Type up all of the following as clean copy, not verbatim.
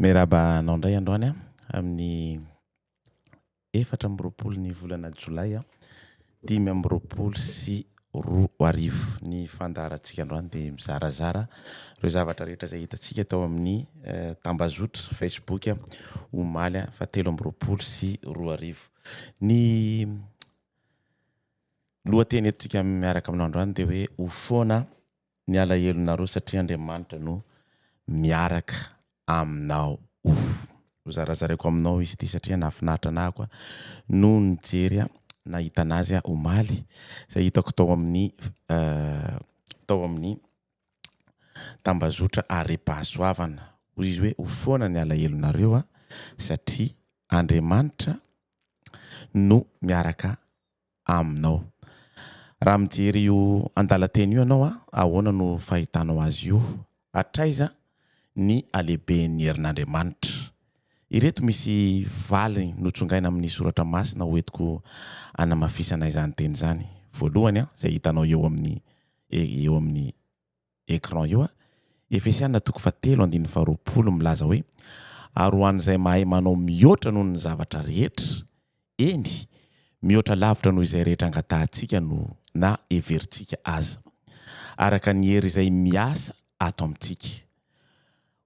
Meraba anao ndray androany amin'ny 4 ny volana jolay 2024 ny fandaharantsika androany dia mizarazara ireo zavatra rehetra izay hitantsika tao amin'ny tambazotra Facebook omaly 7/24 ny lohateny etontsika miaraka aminao androany dia hoe ho Foana ny Alahelonao Satria Andriamanitra no miaraka aminao. Zarazaraiko aminao izy ity satria nahafinaritra nahako no nijery nahita anazy omaly izay hitako tao amin'ny tambazotra HAREM-PAHASOAVANA. Hoy izy hoe ho Foana ny Alahelonareo satria Andriamanitra no miaraka aminao. Raha mijery io andalan-teny io ianao ahoana no fahitanao azy io? Hatraiza ny haleben'ny herin'Andriamanitra. Ireto misy valin'ny notsongaina amin'ny Soratra Masina entiko hanamafisana izany teny izany. Voalohany izay hitanao eo amin'ny écran eo Efesianina 3:20 milaza hoe ary ho an'izay mahay manao mihoatra noho ny zavatra rehetra, eny mihoatra lavitra noho izay rehetra angatahantsika no na everintsika aza, araka ny hery izay miasa ato amintsika.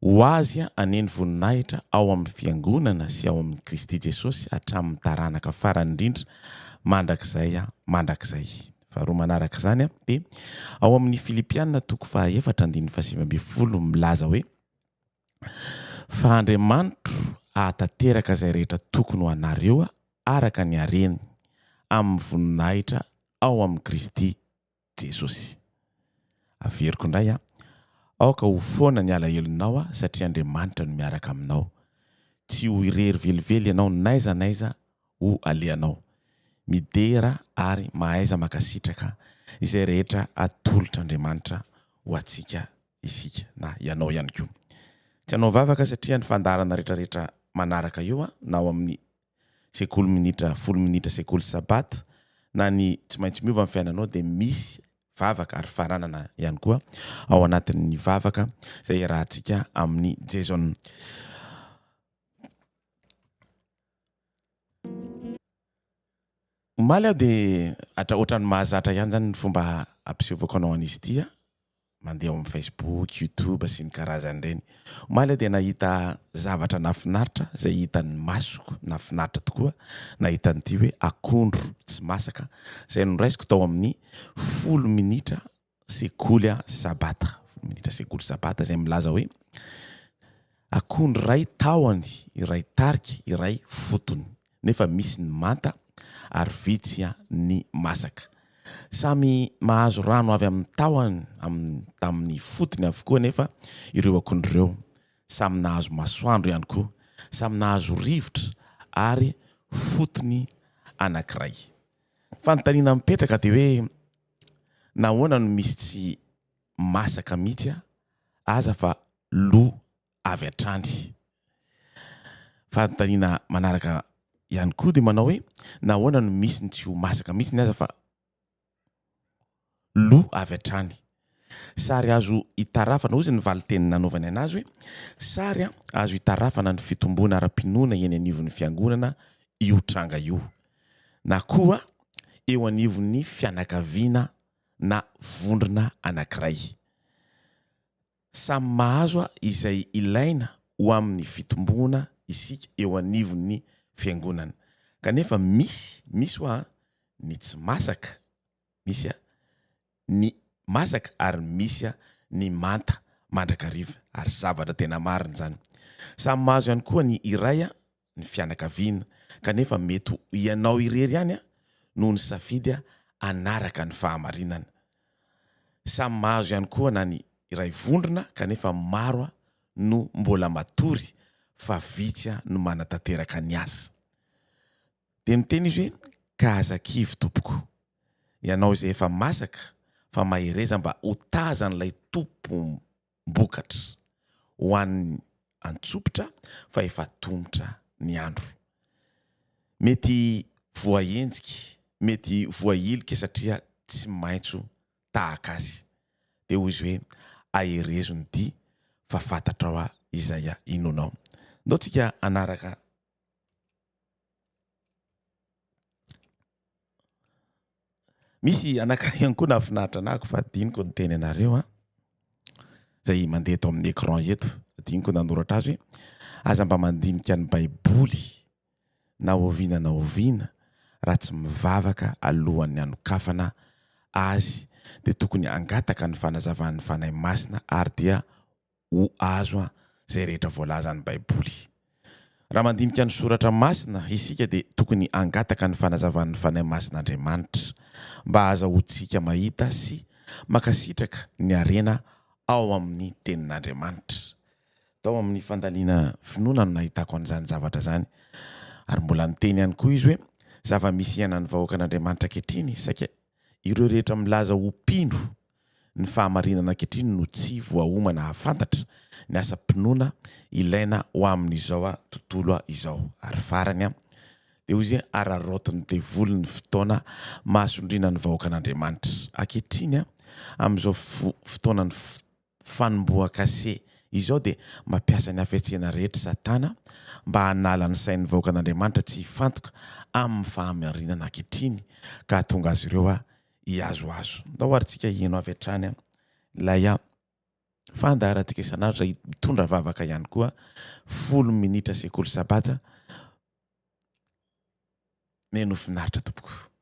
Ho azy aneny voninahitra ao amin'ny fiangonana sy ao amin'ny Kristy Jesosy hatramin'ny taranaka farany indrindra mandrakizay. Faharoa manaraka izany dia ao amin'ny Filipianina 4:7 milaza hoe Fa Andriamanitro ahatateraka izay rehetra tokony ho anareo araka ny hareny amin'ny voninahitra ao amin'ny Kristy Jesosy. Averiko indray aoka ho Foana ny Alahelonao satria Andriamanitra no miaraka aminao. Tsy ho irery velively ianao naiza ho alehanao. Midera ary mahaiza makasitraka izay rehetra atolotra Andriamanitra ho antsika isika na ianao ihany koa. Tsy hanao vavaka satria ny fandarana rehetrarehetra manaraka eo na ao amin'ny sekoly minitra 10 minitra sekoly sabata na ny tsy maintsy miova amin'ny fiainanao dia misy vavaka ary faranana ihany koa ao anatin'ny vavaka izay iarahantsika amin'ny Jason. Omaly aho dia ohatran'ny mahazatra ihany zany ny fomba ampisevoko anao an'izy ity mandeha ao amin'ny Facebook, YouTube sy ny karazany ireny. Omaly aho dia nahita zavatra nafinaritra izay hitan'ny masoko nafinaritra tokoa, nahita an'ity hoe akondro tsy masaka izay noraisiko tao amin'ny 10 minitra sekoly sabata. 10 minitra sekoly sabata izay milaza hoe akondro iray tahony, iray tarika, iray fotony nefa misy ny manta ary vitsy ny masaka. samy mahazo rano avy amin'ny tahony tamin'ny fotony avokoa nefa ireo akondreo samy nahazo masoandro ihany koa samy nahazo rivotra ary fotony anankiray fanontaniana mipetraka dia hoe nahoana no misy tsy masaka mihitsy aza fa lo avy hatrany fanontaniana manaraka ihany koa dia manao hoe nahoana no misy ny tsy ho masaka mihitsy ny aza fa lo avy hatrany sary azo hitarafana ozy ny valiteny nanaovany anazy hoe sary azo hitarafana ny fitombona ara-pinoana eny anivon'ny fiangonana io tranga io na koa eo anivon'ny fianakaviana na vondrona anankiray samy mahazo izay ilaina ho amin'ny fitombona isika eo anivon'ny fiangonana kanefa misy hoa ny tsy masaka misy ny masaka ary misy ny manta mandrakariva ary zavatra tena marina zany samy mahazo ihany koa ny iray ny fianakaviana kanefa mety ianao irery ihany noho ny safidy anaraka ny fahamarinana samy mahazo ihany koa na ny iray vondrona kanefa maro no mbola matory fa vitsy no manatanteraka ny asa dia miteny izy hoe ka azakivy tompoko ianao izay efa masaka fa mahereza mba ho tazan'ilay tompo mbokatra ho an'ny antsopotra fa efa tomotra ny andro mety voaenjika mety voailika satria tsy maitso tahaka azy dia hoy izy hoe aherezo ny dia fa fantatra ao izay inonao ndao tsika anaraka misy anankiray ihany koa nahafinaritra anako fa diniko ny teny anareo zay mandeha eto amin'ny écran eto diniko nanoratra azy hoe aza mba mandinika ny baiboly na oviana raha tsy mivavaka alohan'ny anokafana azy dia tokony angataka ny fanazavan'ny fanahy masina ary dia ho azo zay rehetra voalaza ny baiboly raha mandinika ny soratra masina isika dia tokony angataka ny fanazavan'ny fanahy masin'Andriamanitra mba azahoantsika mahita sy makasitraka ny arena ao amin'ny tenin'Andriamanitra tao amin'ny fandaliana finoana no nahitako an'izany zavatra zany ary mbola niteny ihany koa izy hoe zava-misy ianan'ny vahoaka an'Andriamanitra ankehitriny saika ireo rehetra milaza ho mpino ny fahamarinana ankehitriny no tsy voahomana hafantatra ny asa-pinoana ilaina ho amin'izao tontolo izao ary farany dia hoy izy ararotiny devoly ny fotoana mahasondrina ny vahoaka an'Andriamanitra ankehitriny amin'izao fotoana ny fanomboakase izao dia mampiasa ny hafiatsena rehetra satana mba hanala ny sain'ny vahoaka an'Andriamanitra tsy hifantoka amin'ny fahamarinana ankehitriny ka tonga azy ireo hiazoazo ndao arytsika hieno avy hatrany ilay fandaharantsika isan'andro izay mitondra vavaka ihany koa 10 minitra sekoly sabata meno finaritra tompoko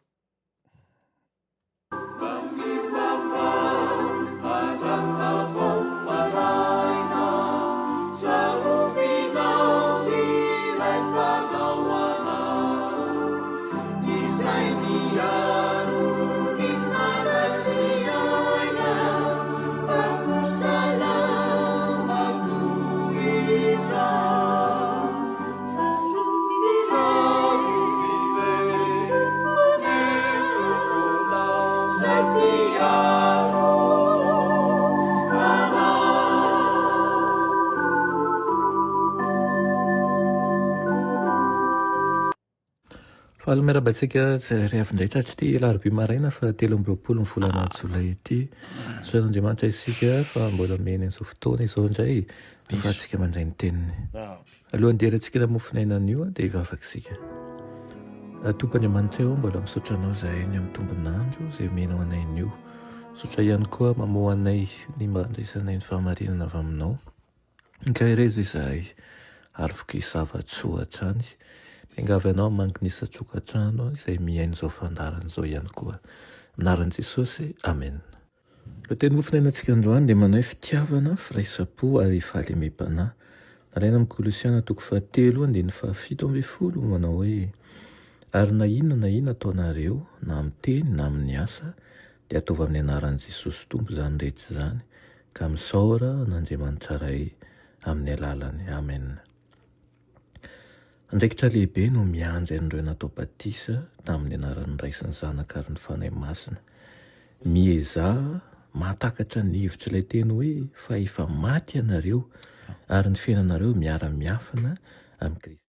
Fahalomeram-batsika rehefa-indray tratry ity larobia maraina fa 13 ny volana jolay ity soan'Andriamanitra isika fa mbola meny an'izao fotoana izao indray afahantsika mandray ny teniny alohan'ny derantsika namofonainan'io dia hivavaka isika Tompo Andriamanitra eo mbola misaotra anao zahay ny amin'ny tombonandro izay menao anay n'io saotra ihany koa mamoa anay ny mba handraisanay ny fahamarinana avy aminao ka irezo izahay ary voky zava-tsoatra any engavy anao manginisatsokatrano izay miaino izao fandarana izao ihany koa minaran'i Jesosy amen Raha teny mofinainantsika androany dia manao hoe fitiavana firaisapo ary fahalemem-panahy nalaina amin'ny Kolosiana 3:7 manao hoe Ary na inona ataonareo na amin'ny teny na amin'ny asa dia ataovy amin'ny anaran'i Jesosy Tompo izany rehetra izany, ka misaora n'Andriamanitra iray amin'ny alalany. Amen. Andraikitra lehibe no mianja an'ireo natao batisa tamin'ny anaran'ny Ray sy ny Zanaka ary ny Fanahy Masina. Miezaha mahatakatra ny hevitra ilay teny hoe fa efa maty ianareo ary ny fiainanareo miara-miafina amin'ny Kristy.